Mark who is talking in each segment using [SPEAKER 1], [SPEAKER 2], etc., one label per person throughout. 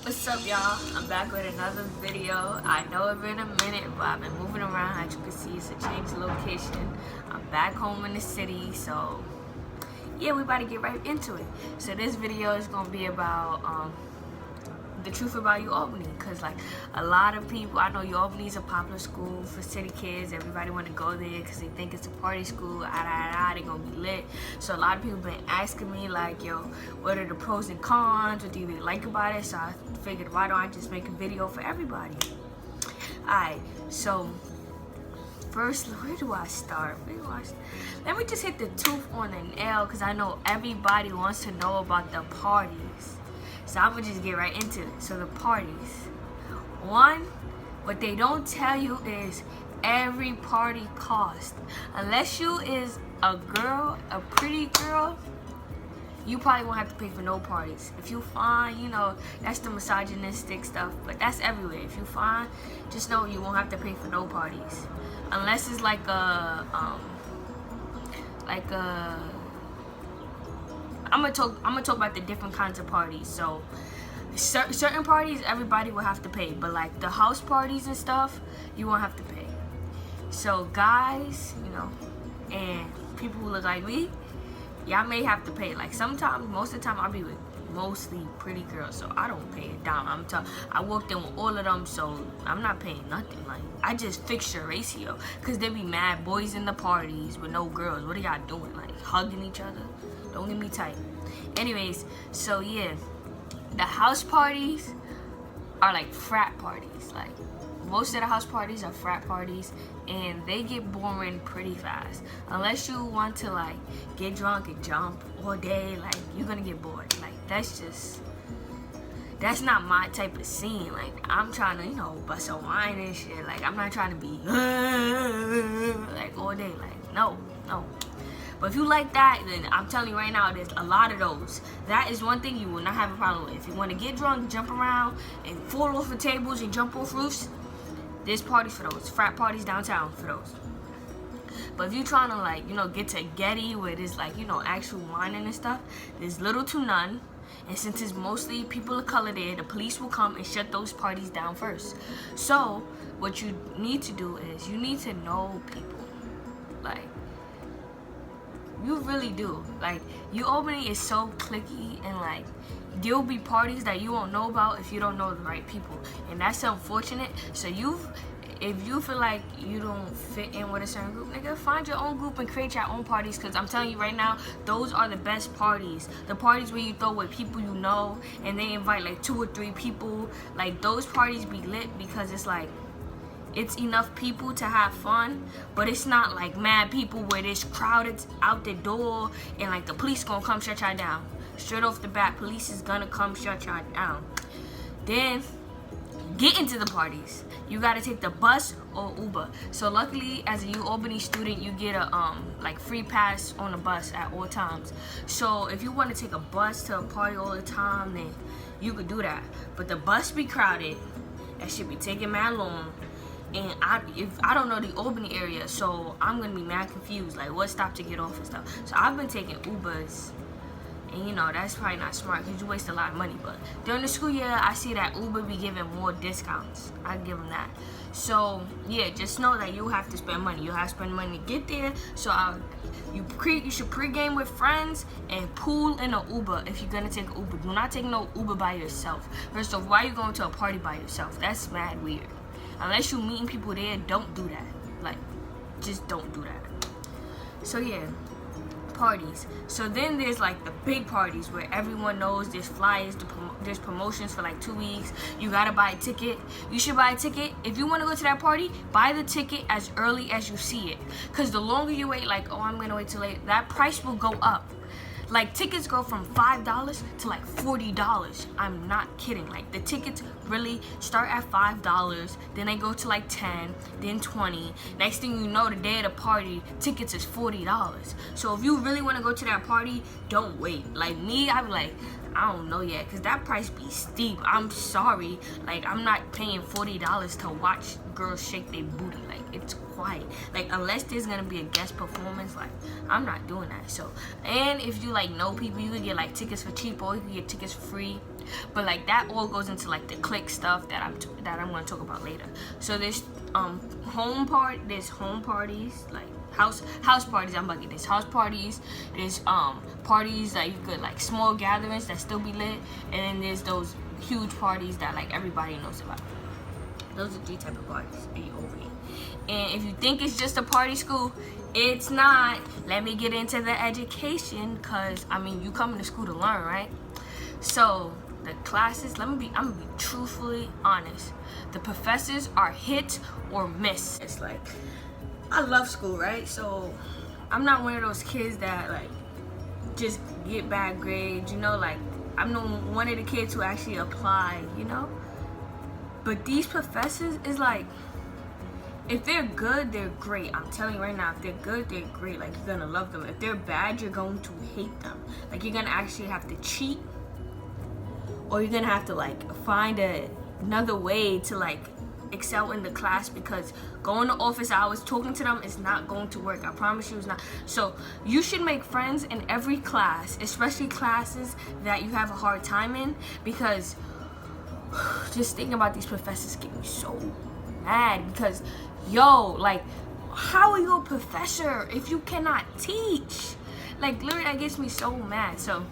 [SPEAKER 1] What's up, y'all? I'm back with another video. I know it's been a minute, but I've been moving around. As you can see, it's a change of location. I'm back home in the city, so yeah, we about to get right into it. So this video is gonna be about the truth about UALBany, because like a lot of people, I know UALBany is a popular school for city kids. Everybody want to go there because they think it's a party school. They gonna be lit. So a lot of people been asking me like, yo, what are the pros and cons? What do you really like about it? So I figured, why don't I just make a video for everybody? Alright, so first, where do I start? Let me just hit the tooth on the nail, because I know everybody wants to know about the parties. So I'm gonna just get right into it. So the parties. One, what they don't tell you is every party costs. Unless you is a girl, a pretty girl, you probably won't have to pay for no parties. If you fine, you know, that's the misogynistic stuff, but that's everywhere. If you fine, just know you won't have to pay for no parties. Unless it's like a I'm gonna talk about the different kinds of parties. So certain parties everybody will have to pay, but like the house parties and stuff, you won't have to pay. So guys, you know, and people who look like me, y'all may have to pay. Like sometimes, most of the time, I'll be with mostly pretty girls, so I don't pay a dime. I walked in with all of them, so I'm not paying nothing. Like I just fix your ratio, cause there be mad boys in the parties with no girls. What are y'all doing? Like hugging each other? Don't get me tight. Anyways, so yeah, the house parties are like frat parties. Like most of the house parties are frat parties, and they get boring pretty fast. Unless you want to like get drunk and jump all day, like you're gonna get bored. Like that's not my type of scene. Like I'm trying to, you know, bust a wine and shit. Like I'm not trying to be like all day. Like no. But if you like that, then I'm telling you right now, there's a lot of those. That is one thing you will not have a problem with. If you want to get drunk, jump around, and fall off of tables and jump off roofs, there's parties for those. Frat parties downtown for those. But if you're trying to, like, you know, get to Getty where there's, like, you know, actual whining and stuff, there's little to none. And since it's mostly people of color there, the police will come and shut those parties down first. So what you need to do is you need to know people. Like, you really do. Like, UALBany is so cliquey, and like there'll be parties that you won't know about if you don't know the right people, and that's unfortunate. So if you feel like you don't fit in with a certain group, nigga, find your own group and create your own parties, because I'm telling you right now, those are the best parties. The parties where you throw with people you know and they invite like 2 or 3 people. Like those parties be lit because it's like it's enough people to have fun, but it's not like mad people where there's crowded out the door and like the police gonna come shut y'all down. Straight off the bat, police is gonna come shut y'all down. Then get into the parties. You gotta take the bus or Uber. So luckily, as a UALBany student, you get a like free pass on the bus at all times. So if you want to take a bus to a party all the time, then you could do that. But the bus be crowded. That should be taking mad long. And if I don't know the Albany area, so I'm gonna be mad confused, like what stop to get off and stuff. So I've been taking Ubers, and you know that's probably not smart because you waste a lot of money. But during the school year, I see that Uber be giving more discounts. I give them that. So yeah, just know that you have to spend money. You have to spend money to get there. So you should pre-game with friends and pool in an Uber if you're gonna take an Uber. Do not take no Uber by yourself. First off, why are you going to a party by yourself? That's mad weird. Unless you meeting people there, don't do that. Like, just don't do that. So yeah, parties. So then there's like the big parties where everyone knows there's flyers, there's promotions for like 2 weeks. You gotta buy a ticket. You should buy a ticket. If you want to go to that party, buy the ticket as early as you see it. Because the longer you wait, like, oh, I'm gonna wait till late, that price will go up. Like tickets go from $5 to like $40. I'm not kidding. Like the tickets really start at $5, then they go to like 10, then 20. Next thing you know, the day of the party, tickets is $40. So if you really want to go to that party, don't wait. Like me, I be like, I don't know yet, because that price be steep. I'm sorry. Like, I'm not paying $40 to watch girls shake their booty. Like, it's quiet. Like, unless there's going to be a guest performance, like, I'm not doing that. So, and if you, like, know people, you can get, like, tickets for cheap, or you can get tickets for free. But like that all goes into like the clique stuff that I'm going to talk about later. So there's home parties, like house parties. I'm bugging. There's house parties. There's parties that you could, like, small gatherings that still be lit, and then there's those huge parties that like everybody knows about. Those are 3 type of parties in Albany. And if you think it's just a party school, it's not. Let me get into the education, cause I mean, you coming to school to learn, right? So the classes, I'm gonna be truthfully honest. The professors are hit or miss. It's like, I love school, right? So I'm not one of those kids that like just get bad grades, you know, like I'm one of the kids who actually apply, you know? But these professors is like, if they're good, they're great. I'm telling you right now, if they're good, they're great. Like, you're gonna love them. If they're bad, you're going to hate them. Like, you're gonna actually have to cheat, or you're gonna have to like find another way to like excel in the class, because going to office hours, talking to them is not going to work. I promise you it's not. So you should make friends in every class, especially classes that you have a hard time in, because just thinking about these professors get me so mad. Because yo, like, how are you a professor if you cannot teach? Like, literally, that gets me so mad. So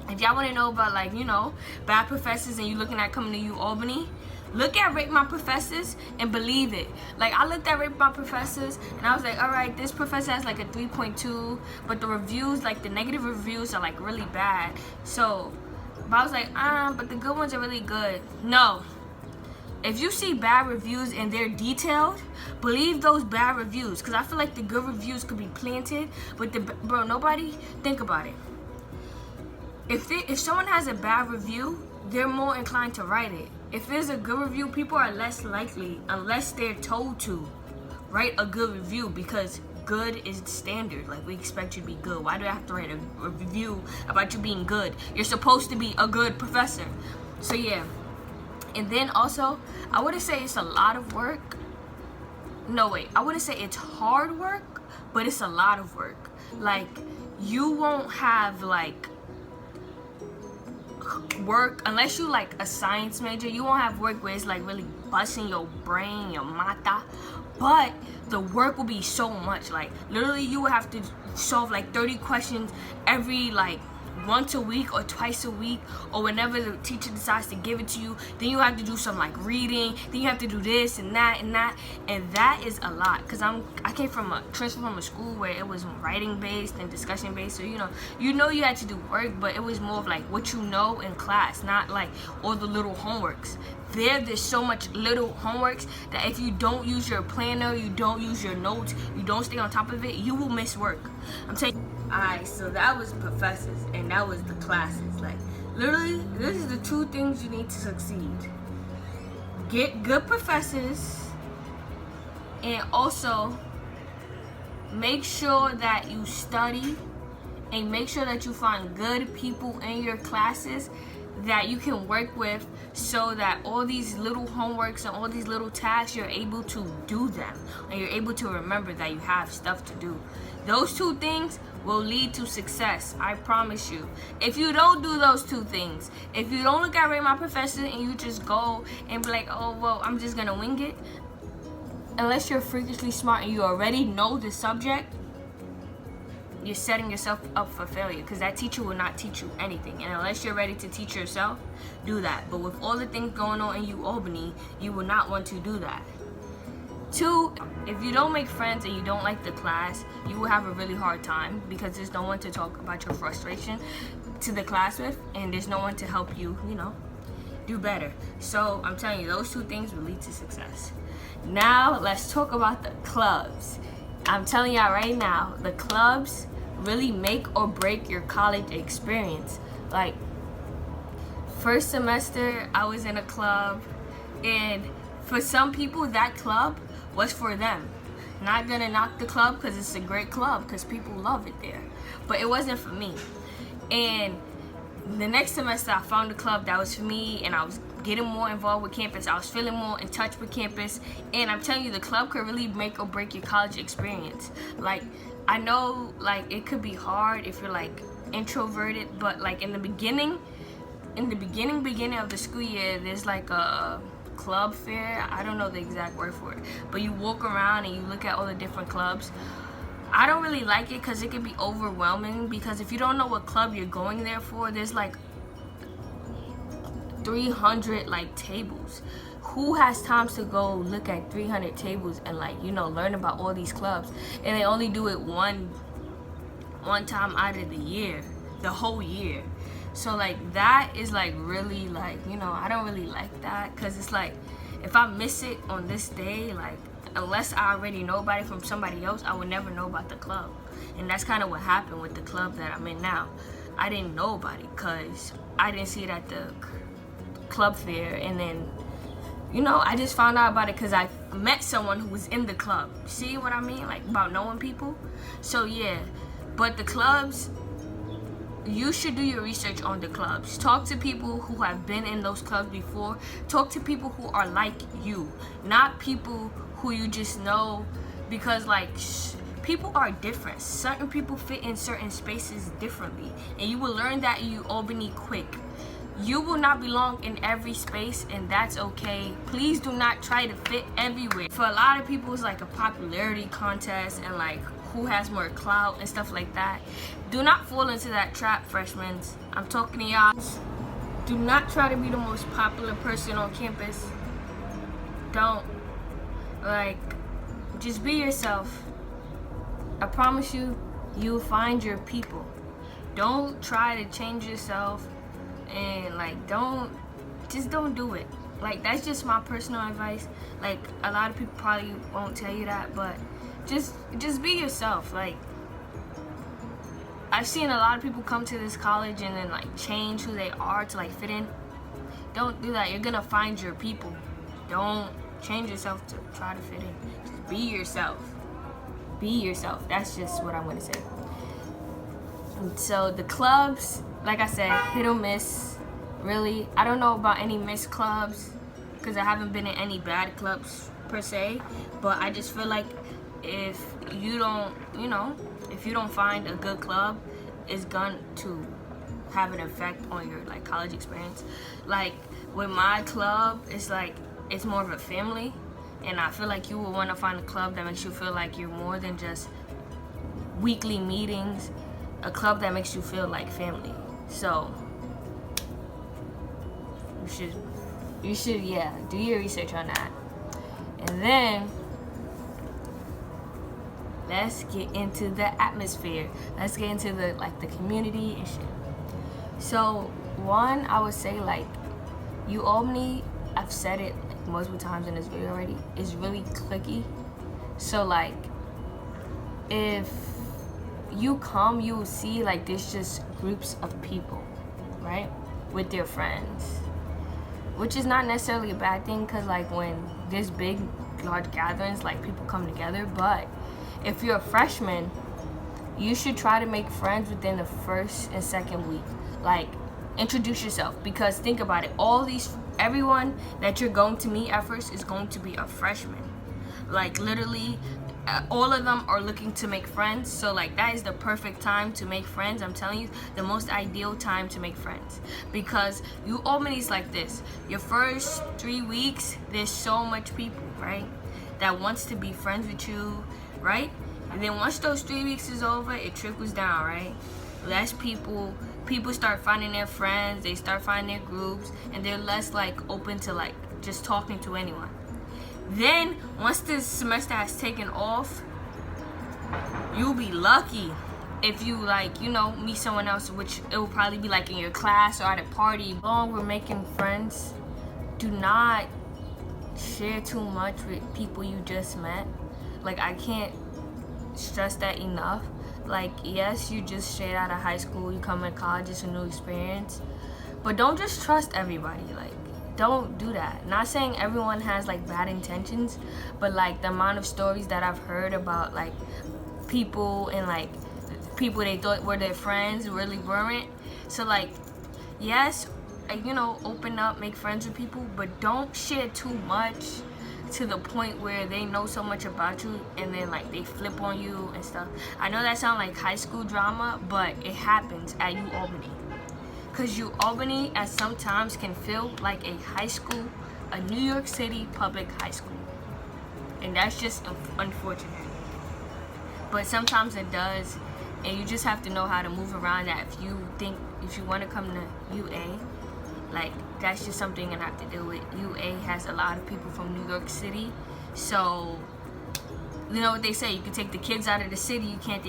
[SPEAKER 1] if y'all want to know about, like, you know, bad professors and you looking at coming to UALBany, look at Rate My Professors and believe it. Like, I looked at Rate My Professors and I was like, all right, this professor has like a 3.2, but the reviews, like the negative reviews are like really bad. So, but I was like, but the good ones are really good. No. If you see bad reviews and they're detailed, believe those bad reviews. Because I feel like the good reviews could be planted, but nobody, think about it. If someone has a bad review, they're more inclined to write it. If there's a good review, people are less likely, unless they're told to, write a good review, because good is the standard. Like, we expect you to be good. Why do I have to write a review about you being good? You're supposed to be a good professor. So yeah. And then also, I wouldn't say it's a lot of work. No, wait. I wouldn't say it's hard work, but it's a lot of work. Like, you won't have like work unless you like a science major. You won't have work where it's like really busting your brain, your mata. But the work will be so much. Like, literally, you will have to solve like 30 questions every like once a week or twice a week, or whenever the teacher decides to give it to you. Then you have to do some like reading, then you have to do this and that and that, and that is a lot. Because I came from a school where it was writing based and discussion based, so you know you had to do work, but it was more of like what you know in class, not like all the little homeworks. There's so much little homeworks that if you don't use your planner, you don't use your notes, you don't stay on top of it, you will miss work. I'm saying. Alright, so that was professors and that was the classes. Like, literally, this is the 2 things you need to succeed. Get good professors, and also make sure that you study, and make sure that you find good people in your classes that you can work with, so that all these little homeworks and all these little tasks, you're able to do them, and you're able to remember that you have stuff to do. Those 2 things will lead to success, I promise you. If you don't do those 2 things, if you don't look at Rate My Professor and you just go and be like, oh, well, I'm just gonna wing it, unless you're freakishly smart and you already know the subject, you're setting yourself up for failure, because that teacher will not teach you anything. And unless you're ready to teach yourself, do that. But with all the things going on in UALBany, you will not want to do that. 2, if you don't make friends and you don't like the class, you will have a really hard time, because there's no one to talk about your frustration to the class with, and there's no one to help you, you know, do better. So I'm telling you, those 2 things will lead to success. Now let's talk about the clubs. I'm telling y'all right now, the clubs really make or break your college experience. Like, first semester I was in a club, and for some people that club was for them. Not gonna knock the club, because it's a great club, because people love it there, but it wasn't for me. And the next semester I found a club that was for me, and I was getting more involved with campus. I was feeling more in touch with campus, and I'm telling you, the club could really make or break your college experience. Like, I know, like, it could be hard if you're like introverted, but like in the beginning, in the beginning of the school year, there's like a club fair. I don't know the exact word for it, but you walk around and you look at all the different clubs. I don't really like it because it can be overwhelming, because if you don't know what club you're going there for, there's like 300 like tables. Who has time to go look at 300 tables and like, you know, learn about all these clubs? And they only do it one time out of the year, the whole year. So like that is like really like, you know, I don't really like that, because it's like if I miss it on this day, like unless I already know about it from somebody else, I would never know about the club. And that's kind of what happened with the club that I'm in now. I didn't know about it because I didn't see it at the club fair, and then, you know, I just found out about it because I met someone who was in the club. See what I mean? Like about knowing people. So yeah, but the clubs, you should do your research on the clubs. Talk to people who have been in those clubs before. Talk to people who are like you, not people who you just know, because like people are different. Certain people fit in certain spaces differently, and you will learn that in Albany quick. You will not belong in every space, and that's okay. Please do not try to fit everywhere. For a lot of people, it's like a popularity contest and like who has more clout and stuff like that. Do not fall into that trap, freshmen. I'm talking to y'all. Do not try to be the most popular person on campus. Don't. Like, just be yourself. I promise you, you'll find your people. Don't try to change yourself, and like don't do it. Like, that's just my personal advice. Like, a lot of people probably won't tell you that, but just be yourself. Like, I've seen a lot of people come to this college and then like change who they are to like fit in. Don't do that. You're gonna find your people. Don't change yourself to try to fit in. Just be yourself. Be yourself. That's just what I'm gonna say. And so the clubs, like I said, hit or miss. Really, I don't know about any missed clubs because I haven't been in any bad clubs per se. But I just feel like if you don't, you know, if you don't find a good club, it's going to have an effect on your like college experience. Like with my club, it's like it's more of a family, and I feel like you will want to find a club that makes you feel like you're more than just weekly meetings. A club that makes you feel like family. So you should yeah, do your research on that. And then let's get into the atmosphere. Let's get into the like the community and shit. So one, I would say like UALBany, I've said it like multiple times in this video already, is really cliquey. So like if you come, you will see like there's just groups of people, right, with their friends, which is not necessarily a bad thing, because like when there's big large gatherings, like people come together. But if you're a freshman, you should try to make friends within the first and second week. Like, introduce yourself, because think about it, everyone that you're going to meet at first is going to be a freshman. Like literally all of them are looking to make friends. So like that is the perfect time to make friends. I'm telling you, the most ideal time to make friends, because UALBany's like this. Your first 3 weeks, there's so much people, right, that wants to be friends with you, right? And then once those 3 weeks is over, it trickles down, right? Less people start finding their friends, they start finding their groups, and they're less like open to like just talking to anyone. Then once this semester has taken off, you'll be lucky if you like, you know, meet someone else, which it will probably be like in your class or at a party. Long we're making friends, do not share too much with people you just met. Like, I can't stress that enough. Like, yes, you just straight out of high school, you come in college, it's a new experience, but don't just trust everybody. Like, don't do that. Not saying everyone has like bad intentions, but like the amount of stories that I've heard about like people and like people they thought were their friends really weren't. So like, yes, you know, open up, make friends with people, but don't share too much to the point where they know so much about you and then like they flip on you and stuff. I know that sounds like high school drama, but it happens at UALBany. because Albany at sometimes can feel like a high school, a New York City public high school, and that's just unfortunate. But sometimes it does, and you just have to know how to move around that. If you want to come to UA, like, that's just something you have to deal with. UA has a lot of people from New York City, so you know what they say, you can take the kids out of the city, you can't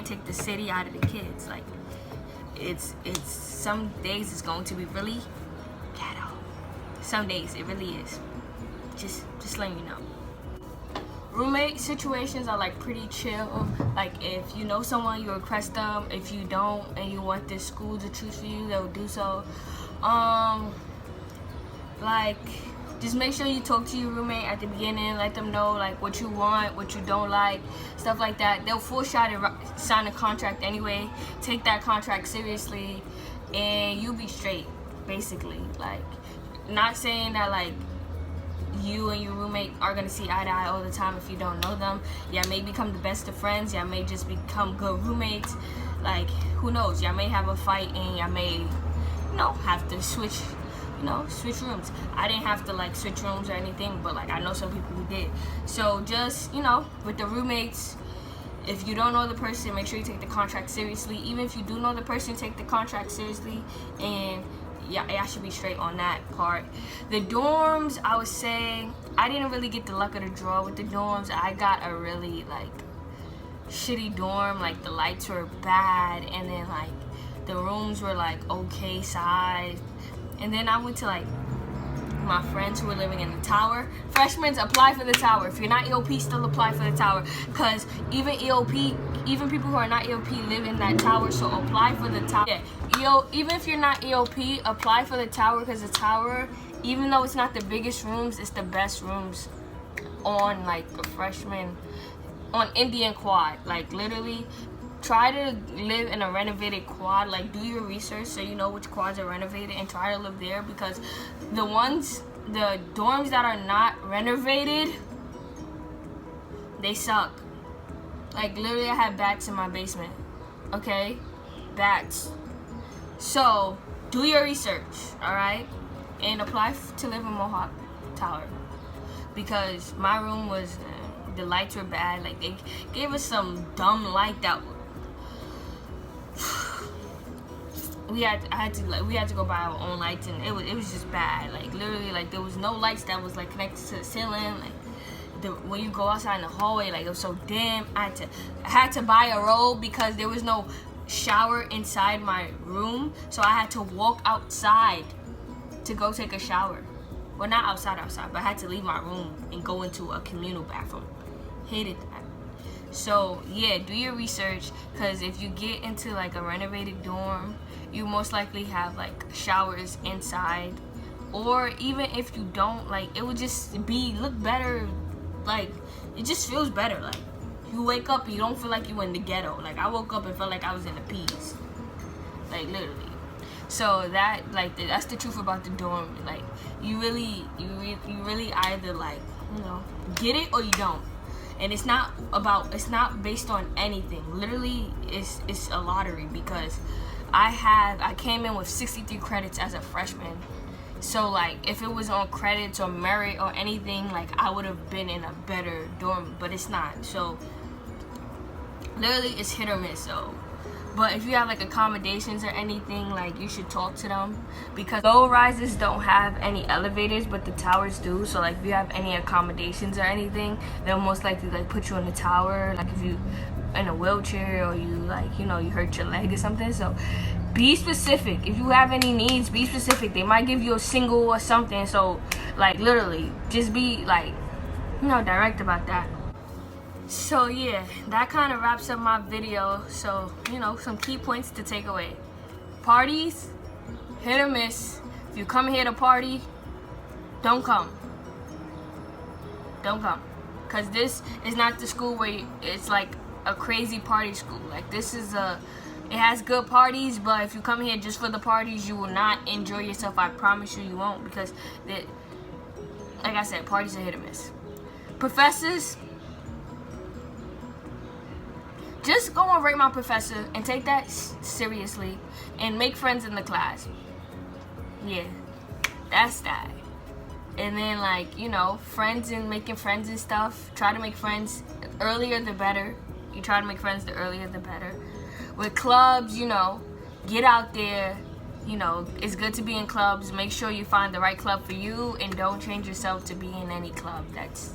[SPEAKER 1] take the city out of the kids. Like, it's some days it's going to be really ghetto. Some days it really is. Just letting you know. Roommate situations are like pretty chill. Like, if you know someone, you request them. If you don't and you want this school to choose for you, they'll do so. Like, just make sure you talk to your roommate at the beginning. Let them know like what you want, what you don't like, stuff like that. They'll force you to sign a contract anyway. Take that contract seriously, and you'll be straight, basically. Like, not saying that like you and your roommate are gonna see eye to eye all the time if you don't know them. Y'all may become the best of friends. Y'all may just become good roommates. Like, who knows? Y'all may have a fight and y'all may, you know, have to switch rooms. I didn't have to like switch rooms or anything, but like I know some people who did. So just, you know, with the roommates, if you don't know the person, make sure you take the contract seriously. Even if you do know the person, take the contract seriously, and yeah, I should be straight on that part. The dorms, I would say, I didn't really get the luck of the draw with the dorms. I got a really like shitty dorm. Like, the lights were bad, and then like the rooms were like okay size. And then I went to like my friends who were living in the tower. Freshmen, apply for the tower. If you're not EOP, still apply for the tower, because even people who are not EOP live in that tower, so apply for the tower. Yeah, even if you're not EOP, apply for the tower, because the tower, even though it's not the biggest rooms, it's the best rooms on like a freshman, on Indian Quad. Like, literally, try to live in a renovated quad. Like, do your research so you know which quads are renovated, and try to live there, because the dorms that are not renovated, they suck. Like, literally, I had bats in my basement. Okay? Bats. So, do your research, alright? And apply to live in Mohawk Tower. Because my room was, the lights were bad. Like, they gave us some dumb light that we had to go buy our own lights, and it was just bad. Like, literally, like, there was no lights that was like connected to the ceiling. Like, when you go outside in the hallway, like, it was so dim. I had to buy a robe because there was no shower inside my room, so I had to walk outside to go take a shower. Well, not outside, but I had to leave my room and go into a communal bathroom. Hated that. So yeah, do your research, because if you get into like a renovated dorm, you most likely have like showers inside, or even if you don't, like, it would just look better. Like, it just feels better. Like, you wake up and you don't feel like you in the ghetto. Like, I woke up and felt like I was in the P's, like, literally. So that's the truth about the dorm. Like, you really either, like, you know, get it or you don't. And it's not based on anything. Literally, it's a lottery, because I came in with 63 credits as a freshman. So, like, if it was on credits or merit or anything, like, I would have been in a better dorm, but it's not. So, literally, it's hit or miss. So, but if you have like accommodations or anything, like, you should talk to them, because low rises don't have any elevators, but the towers do. So, like, if you have any accommodations or anything, they'll most likely like put you in the tower. Like, if you in a wheelchair, or you, like, you know, you hurt your leg or something. So be specific. If you have any needs, be specific. They might give you a single or something. So, like, literally, just be like, you know, direct about that. So yeah, that kind of wraps up my video. So, you know, some key points to take away. Parties, hit or miss. If you come here to party, don't come. Don't come. Because this is not the school where it's like a crazy party school. Like, this is it has good parties, but if you come here just for the parties, you will not enjoy yourself. I promise you, you won't, because like I said, parties are hit or miss. Professors, just go and rate my professor and take that seriously and make friends in the class. Yeah, that's that. And then, like, you know, friends and making friends and stuff. Try to make friends earlier the better. You try to make friends the earlier the better. With clubs, you know, get out there. You know, it's good to be in clubs. Make sure you find the right club for you and don't change yourself to be in any club. That's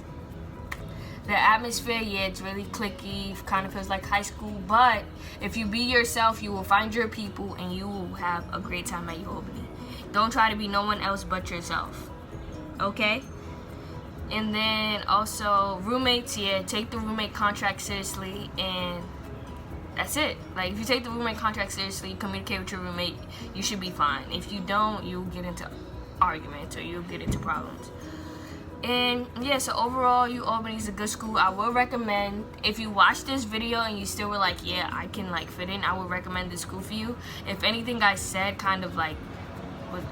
[SPEAKER 1] the atmosphere. Yeah, it's really cliquey. Kind of feels like high school. But if you be yourself, you will find your people and you will have a great time at UALBany. Don't try to be no one else but yourself. Okay? And then also roommates, yeah, take the roommate contract seriously, and that's it. Like, if you take the roommate contract seriously, communicate with your roommate, you should be fine. If you don't, you'll get into arguments or you'll get into problems. And yeah, so overall, UALBany is a good school. I will recommend, if you watch this video and you still were like, yeah, I can like fit in, I would recommend this school for you. If anything I said kind of like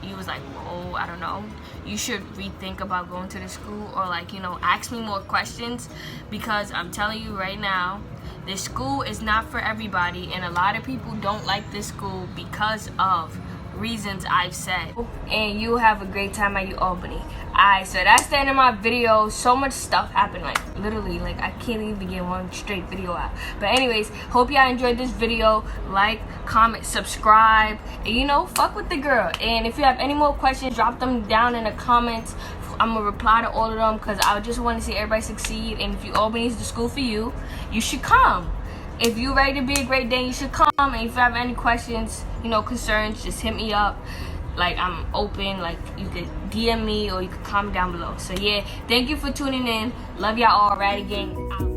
[SPEAKER 1] you was like, whoa, I don't know, you should rethink about going to the school, or like, you know, ask me more questions, because I'm telling you right now, this school is not for everybody, and a lot of people don't like this school because of reasons I've said. And you have a great time at UALBany. Alright, so that's the end of my video. So much stuff happened, like literally, like I can't even get one straight video out. But anyways, hope y'all enjoyed this video. Like, comment, subscribe, and you know, fuck with the girl. And if you have any more questions, drop them down in the comments. I'm gonna reply to all of them, because I just want to see everybody succeed. And if UALBany is the school for you, you should come. If you're ready to be a great day, you should come. And if you have any questions, you know, concerns, just hit me up. Like, I'm open. Like, you could DM me or you could comment down below. So yeah, thank you for tuning in. Love y'all all. Ratty Gang out.